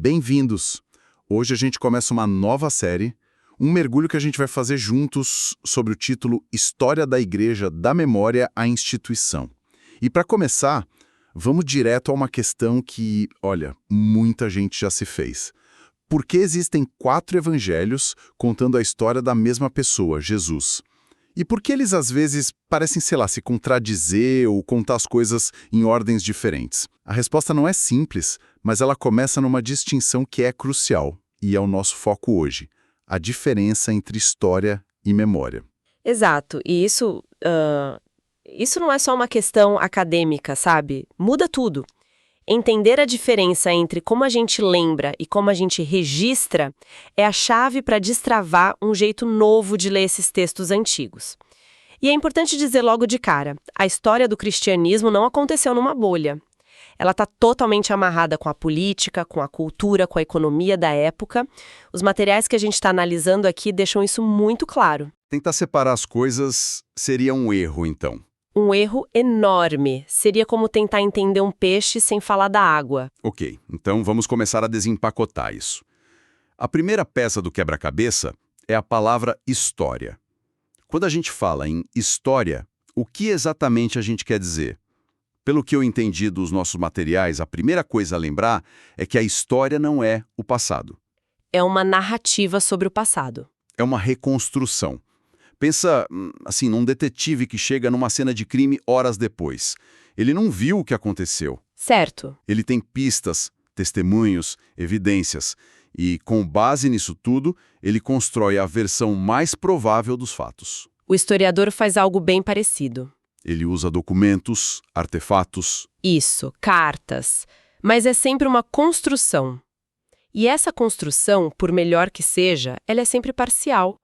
bem-vindos! Hoje a gente começa uma nova série, um mergulho que a gente vai fazer juntos sobre o título História da Igreja da Memória à Instituição. E para começar, vamos direto a uma questão que, olha, muita gente já se fez. Por que existem 4 evangelhos contando a história da mesma pessoa, Jesus? E por que eles, às vezes, parecem, sei lá, se contradizer ou contar as coisas em ordens diferentes? A resposta não é simples, mas ela começa numa distinção que é crucial, e é o nosso foco hoje: a diferença entre história e memória. Exato, e isso não é só uma questão acadêmica, sabe? Muda tudo. Entender a diferença entre como a gente lembra e como a gente registra é a chave para destravar um jeito novo de ler esses textos antigos. E é importante dizer logo de cara, a história do cristianismo não aconteceu numa bolha. Ela está totalmente amarrada com a política, com a cultura, com a economia da época. Os materiais que a gente está analisando aqui deixam isso muito claro. Tentar separar as coisas seria um erro, então. Um erro enorme. Seria como tentar entender um peixe sem falar da água. Ok, então vamos começar a desempacotar isso. A primeira peça do quebra-cabeça é a palavra história. Quando a gente fala em história, o que exatamente a gente quer dizer? Pelo que eu entendi dos nossos materiais, a primeira coisa a lembrar é que a história não é o passado. É uma narrativa sobre o passado. É uma reconstrução. Pensa, assim, num detetive que chega numa cena de crime horas depois. Ele não viu o que aconteceu. Certo. Ele tem pistas, testemunhos, evidências. E, com base nisso tudo, ele constrói a versão mais provável dos fatos. O historiador faz algo bem parecido. Ele usa documentos, artefatos. Isso, cartas. Mas é sempre uma construção. E essa construção, por melhor que seja, ela é sempre parcial.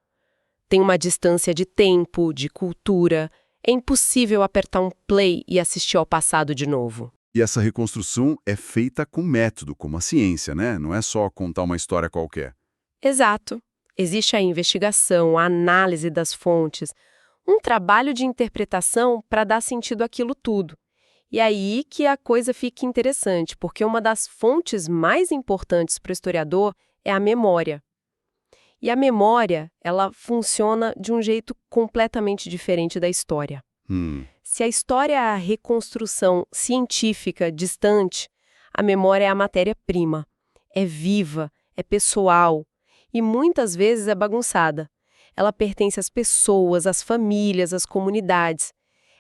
Tem uma distância de tempo, de cultura. É impossível apertar um play e assistir ao passado de novo. E essa reconstrução é feita com método, como a ciência, né? Não é só contar uma história qualquer. Exato. Existe a investigação, a análise das fontes, um trabalho de interpretação para dar sentido àquilo tudo. E aí que a coisa fica interessante, porque uma das fontes mais importantes para o historiador é a memória. E a memória, ela funciona de um jeito completamente diferente da história. Se a história é a reconstrução científica distante, a memória é a matéria-prima. É viva, é pessoal e muitas vezes é bagunçada. Ela pertence às pessoas, às famílias, às comunidades.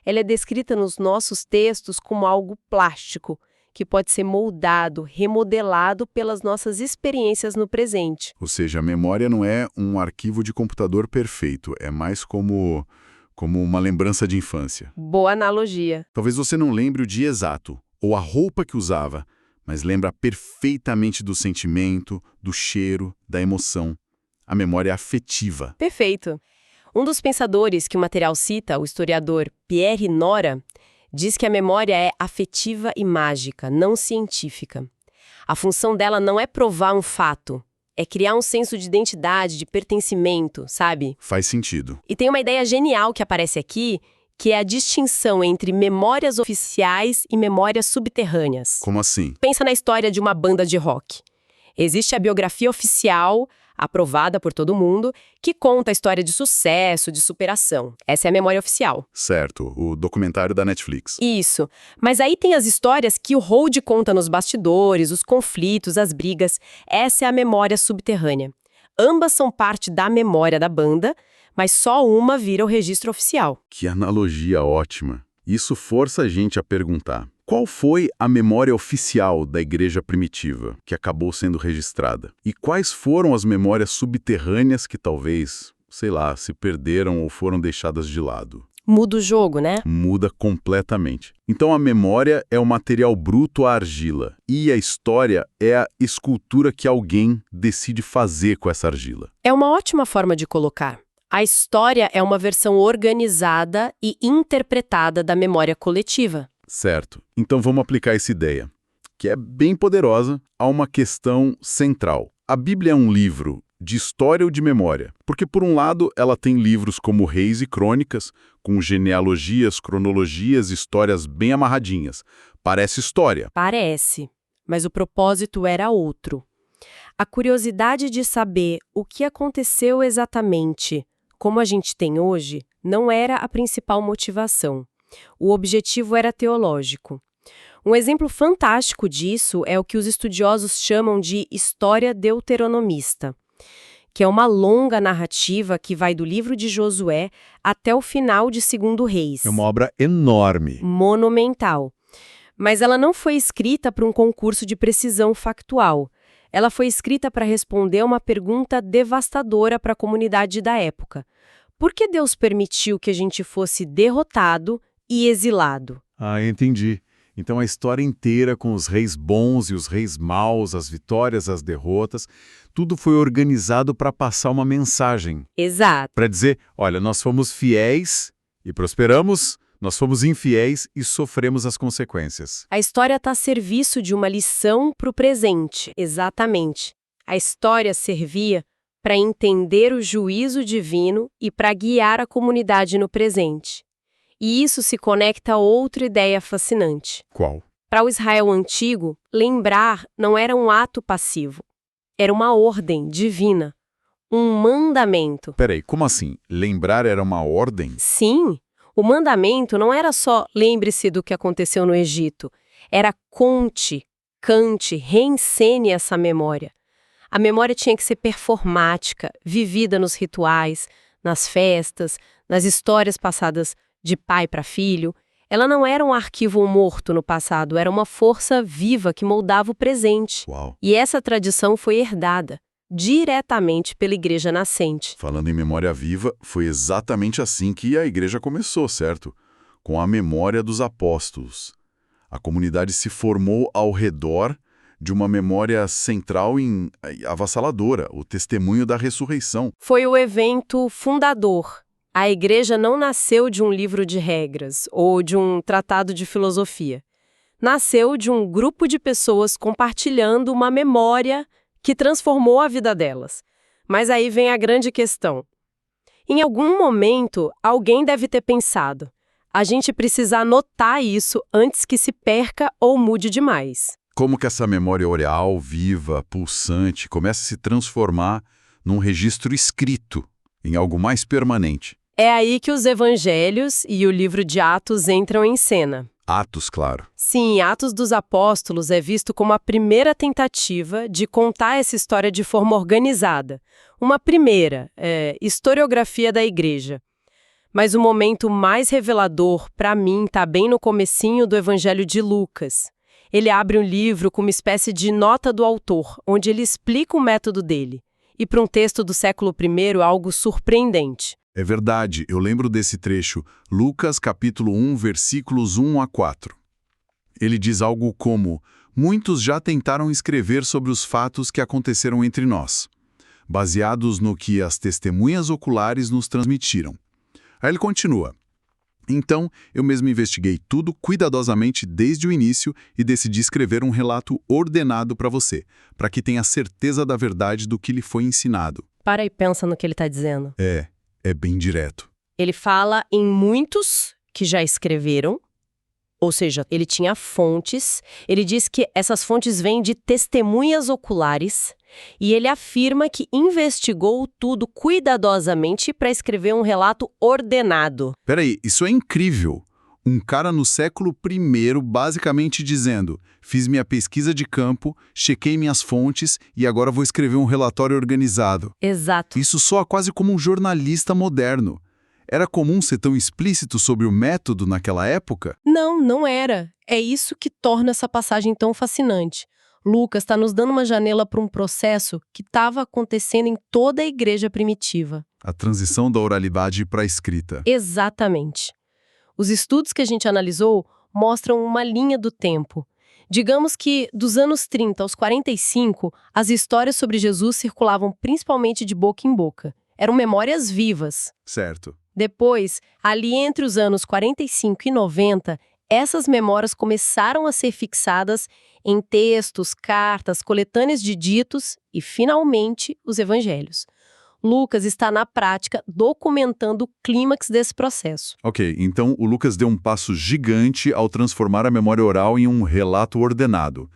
Ela é descrita nos nossos textos como algo plástico, que pode ser moldado, remodelado pelas nossas experiências no presente. Ou seja, a memória não é um arquivo de computador perfeito, é mais como uma lembrança de infância. Boa analogia. Talvez você não lembre o dia exato, ou a roupa que usava, mas lembra perfeitamente do sentimento, do cheiro, da emoção. A memória é afetiva. Perfeito. Um dos pensadores que o material cita, o historiador Pierre Nora, diz que a memória é afetiva e mágica, não científica. A função dela não é provar um fato, é criar um senso de identidade, de pertencimento, sabe? Faz sentido. E tem uma ideia genial que aparece aqui, que é a distinção entre memórias oficiais e memórias subterrâneas. Como assim? Pensa na história de uma banda de rock. Existe a biografia oficial, aprovada por todo mundo, que conta a história de sucesso, de superação. Essa é a memória oficial. Certo, o documentário da Netflix. Isso. Mas aí tem as histórias que o hold conta nos bastidores, os conflitos, as brigas. Essa é a memória subterrânea. Ambas são parte da memória da banda, mas só uma vira o registro oficial. Que analogia ótima. Isso força a gente a perguntar: qual foi a memória oficial da igreja primitiva que acabou sendo registrada? E quais foram as memórias subterrâneas que talvez, sei lá, se perderam ou foram deixadas de lado? Muda o jogo, né? Muda completamente. Então a memória é o material bruto à argila e a história é a escultura que alguém decide fazer com essa argila. É uma ótima forma de colocar. A história é uma versão organizada e interpretada da memória coletiva. Certo. Então vamos aplicar essa ideia, que é bem poderosa, a uma questão central. A Bíblia é um livro de história ou de memória? Porque, por um lado, ela tem livros como Reis e Crônicas, com genealogias, cronologias, histórias bem amarradinhas. Parece história. Parece, mas o propósito era outro. A curiosidade de saber o que aconteceu exatamente, como a gente tem hoje, não era a principal motivação. O objetivo era teológico. Um exemplo fantástico disso é o que os estudiosos chamam de história deuteronomista, que é uma longa narrativa que vai do livro de Josué até o final de 2 Reis. É uma obra enorme. Monumental. Mas ela não foi escrita para um concurso de precisão factual. Ela foi escrita para responder uma pergunta devastadora para a comunidade da época. Por que Deus permitiu que a gente fosse derrotado e exilado? Ah, entendi. Então a história inteira com os reis bons e os reis maus, as vitórias, as derrotas, tudo foi organizado para passar uma mensagem. Exato. Para dizer, olha, nós fomos fiéis e prosperamos, nós fomos infiéis e sofremos as consequências. A história está a serviço de uma lição para o presente. Exatamente. A história servia para entender o juízo divino e para guiar a comunidade no presente. E isso se conecta a outra ideia fascinante. Qual? Para o Israel antigo, lembrar não era um ato passivo. Era uma ordem divina. Um mandamento. Peraí, como assim? Lembrar era uma ordem? Sim, o mandamento não era só lembre-se do que aconteceu no Egito. Era conte, cante, reencene essa memória. A memória tinha que ser performática, vivida nos rituais, nas festas, nas histórias passadas de pai para filho. Ela não era um arquivo morto no passado, era uma força viva que moldava o presente. Uau. E essa tradição foi herdada diretamente pela Igreja nascente. Falando em memória viva, foi exatamente assim que a igreja começou, certo? Com a memória dos apóstolos. A comunidade se formou ao redor de uma memória central avassaladora, o testemunho da ressurreição. Foi o evento fundador. A igreja não nasceu de um livro de regras ou de um tratado de filosofia. Nasceu de um grupo de pessoas compartilhando uma memória que transformou a vida delas. Mas aí vem a grande questão. Em algum momento, alguém deve ter pensado: a gente precisa anotar isso antes que se perca ou mude demais. Como que essa memória oral, viva, pulsante, começa a se transformar num registro escrito, em algo mais permanente? É aí que os evangelhos e o livro de Atos entram em cena. Atos, claro. Sim, Atos dos Apóstolos é visto como a primeira tentativa de contar essa história de forma organizada. Uma primeira historiografia da igreja. Mas o momento mais revelador, para mim, está bem no comecinho do Evangelho de Lucas. Ele abre um livro com uma espécie de nota do autor, onde ele explica o método dele. E para um texto do século I, algo surpreendente. É verdade, eu lembro desse trecho, Lucas capítulo 1, versículos 1 a 4. Ele diz algo como: muitos já tentaram escrever sobre os fatos que aconteceram entre nós, baseados no que as testemunhas oculares nos transmitiram. Aí ele continua: então, eu mesmo investiguei tudo cuidadosamente desde o início e decidi escrever um relato ordenado para você, para que tenha certeza da verdade do que lhe foi ensinado. Para e pensa no que ele está dizendo. É bem direto. Ele fala em muitos que já escreveram, ou seja, ele tinha fontes. Ele diz que essas fontes vêm de testemunhas oculares e ele afirma que investigou tudo cuidadosamente para escrever um relato ordenado. Peraí, isso é incrível. Um cara no século I basicamente dizendo: fiz minha pesquisa de campo, chequei minhas fontes e agora vou escrever um relatório organizado. Exato. Isso soa quase como um jornalista moderno. Era comum ser tão explícito sobre o método naquela época? Não, não era. É isso que torna essa passagem tão fascinante. Lucas está nos dando uma janela para um processo que estava acontecendo em toda a igreja primitiva. A transição da oralidade para a escrita. Exatamente. Os estudos que a gente analisou mostram uma linha do tempo. Digamos que, dos anos 30 aos 45, as histórias sobre Jesus circulavam principalmente de boca em boca. Eram memórias vivas. Certo. Depois, ali entre os anos 45 e 90, essas memórias começaram a ser fixadas em textos, cartas, coletâneas de ditos e, finalmente, os evangelhos. Lucas está, na prática, documentando o clímax desse processo. Ok, então o Lucas deu um passo gigante ao transformar a memória oral em um relato ordenado.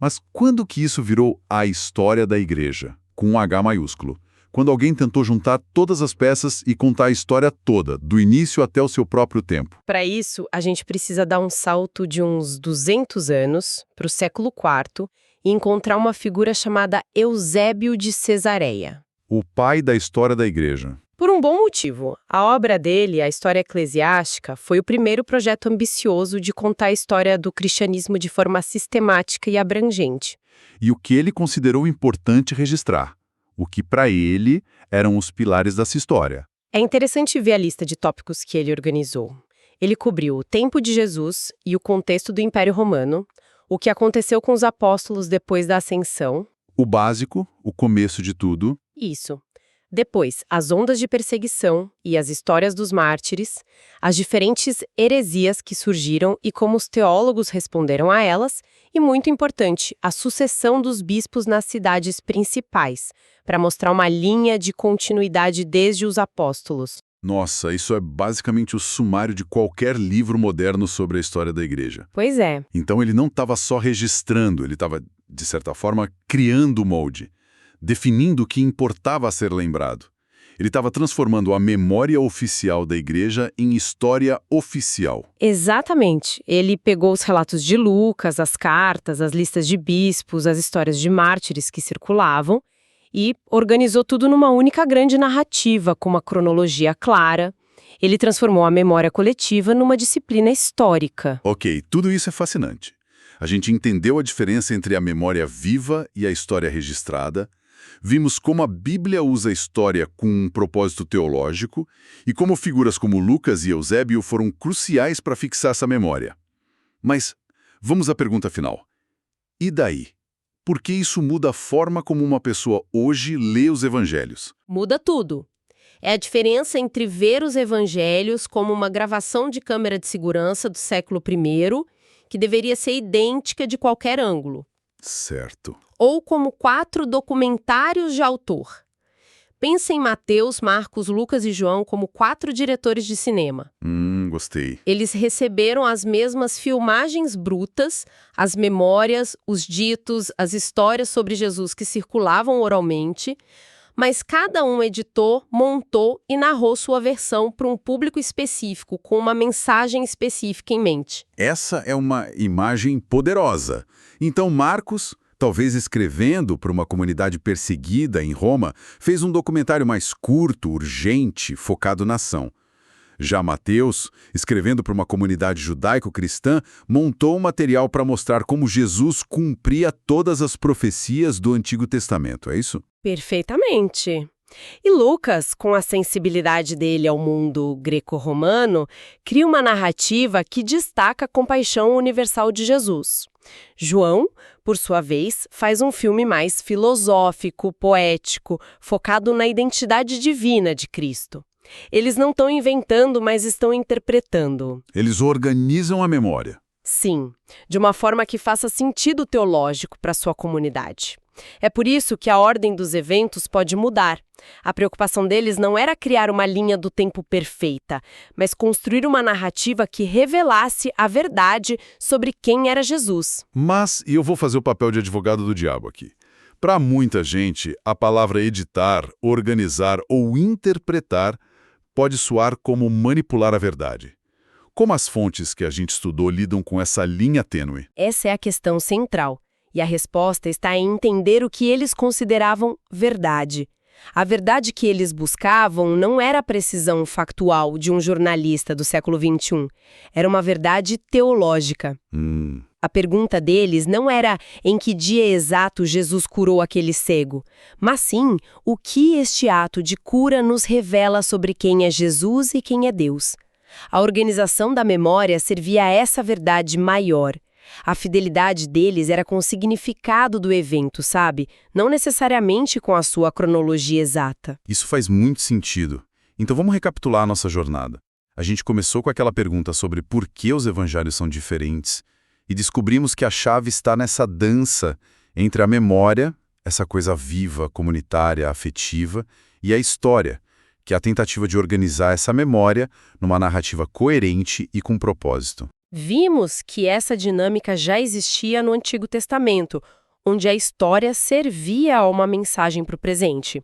Mas quando que isso virou a história da igreja, com um H maiúsculo? Quando alguém tentou juntar todas as peças e contar a história toda, do início até o seu próprio tempo. Para isso, a gente precisa dar um salto de uns 200 anos para o século IV e encontrar uma figura chamada Eusébio de Cesareia. O pai da história da igreja. Por um bom motivo. A obra dele, a História Eclesiástica, foi o primeiro projeto ambicioso de contar a história do cristianismo de forma sistemática e abrangente. E o que ele considerou importante registrar. O que, para ele, eram os pilares dessa história. É interessante ver a lista de tópicos que ele organizou. Ele cobriu o tempo de Jesus e o contexto do Império Romano, o que aconteceu com os apóstolos depois da ascensão. O básico, o começo de tudo. Isso. Depois, as ondas de perseguição e as histórias dos mártires, as diferentes heresias que surgiram e como os teólogos responderam a elas, e, muito importante, a sucessão dos bispos nas cidades principais, para mostrar uma linha de continuidade desde os apóstolos. Nossa, isso é basicamente o sumário de qualquer livro moderno sobre a história da igreja. Pois é. Então ele não estava só registrando, ele estava, de certa forma, criando o molde, definindo o que importava a ser lembrado. Ele estava transformando a memória oficial da igreja em história oficial. Exatamente. Ele pegou os relatos de Lucas, as cartas, as listas de bispos, as histórias de mártires que circulavam e organizou tudo numa única grande narrativa, com uma cronologia clara. Ele transformou a memória coletiva numa disciplina histórica. Ok, tudo isso é fascinante. A gente entendeu a diferença entre a memória viva e a história registrada. Vimos como a Bíblia usa a história com um propósito teológico e como figuras como Lucas e Eusébio foram cruciais para fixar essa memória. Mas vamos à pergunta final. E daí? Por que isso muda a forma como uma pessoa hoje lê os evangelhos? Muda tudo. É a diferença entre ver os evangelhos como uma gravação de câmera de segurança do século I, que deveria ser idêntica de qualquer ângulo, Certo. ou como 4 documentários de autor. Pensa em Mateus, Marcos, Lucas e João como 4 diretores de cinema. Gostei. Eles receberam as mesmas filmagens brutas, as memórias, os ditos, as histórias sobre Jesus que circulavam oralmente, mas cada um editou, montou e narrou sua versão para um público específico, com uma mensagem específica em mente. Essa é uma imagem poderosa. Então Marcos, talvez escrevendo para uma comunidade perseguida em Roma, fez um documentário mais curto, urgente, focado na ação. Já Mateus, escrevendo para uma comunidade judaico-cristã, montou um material para mostrar como Jesus cumpria todas as profecias do Antigo Testamento, é isso? Perfeitamente. E Lucas, com a sensibilidade dele ao mundo greco-romano, cria uma narrativa que destaca a compaixão universal de Jesus. João, por sua vez, faz um filme mais filosófico, poético, focado na identidade divina de Cristo. Eles não estão inventando, mas estão interpretando. Eles organizam a memória. Sim, de uma forma que faça sentido teológico para sua comunidade. É por isso que a ordem dos eventos pode mudar. A preocupação deles não era criar uma linha do tempo perfeita, mas construir uma narrativa que revelasse a verdade sobre quem era Jesus. Mas, e eu vou fazer o papel de advogado do diabo aqui. Para muita gente, a palavra editar, organizar ou interpretar pode soar como manipular a verdade. Como as fontes que a gente estudou lidam com essa linha tênue? Essa é a questão central. E a resposta está em entender o que eles consideravam verdade. A verdade que eles buscavam não era a precisão factual de um jornalista do século XXI. Era uma verdade teológica. A pergunta deles não era em que dia exato Jesus curou aquele cego, mas sim o que este ato de cura nos revela sobre quem é Jesus e quem é Deus. A organização da memória servia a essa verdade maior. A fidelidade deles era com o significado do evento, sabe? Não necessariamente com a sua cronologia exata. Isso faz muito sentido. Então vamos recapitular a nossa jornada. A gente começou com aquela pergunta sobre por que os evangelhos são diferentes e descobrimos que a chave está nessa dança entre a memória, essa coisa viva, comunitária, afetiva, e a história, que é a tentativa de organizar essa memória numa narrativa coerente e com propósito. Vimos que essa dinâmica já existia no Antigo Testamento, onde a história servia a uma mensagem para o presente.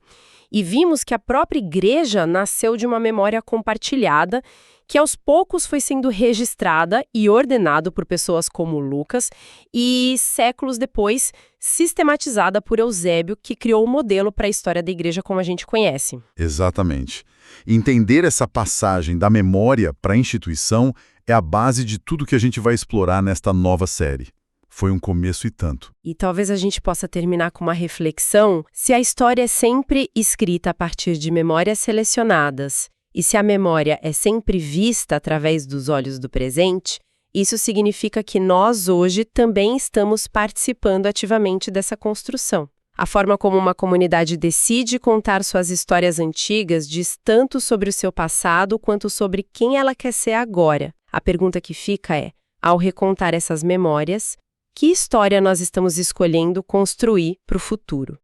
E vimos que a própria igreja nasceu de uma memória compartilhada, que aos poucos foi sendo registrada e ordenado por pessoas como Lucas e, séculos depois, sistematizada por Eusébio, que criou o modelo para a história da igreja como a gente conhece. Exatamente. Entender essa passagem da memória para a instituição é a base de tudo que a gente vai explorar nesta nova série. Foi um começo e tanto. E talvez a gente possa terminar com uma reflexão: se a história é sempre escrita a partir de memórias selecionadas, e se a memória é sempre vista através dos olhos do presente, isso significa que nós hoje também estamos participando ativamente dessa construção. A forma como uma comunidade decide contar suas histórias antigas diz tanto sobre o seu passado quanto sobre quem ela quer ser agora. A pergunta que fica é: ao recontar essas memórias, que história nós estamos escolhendo construir para o futuro?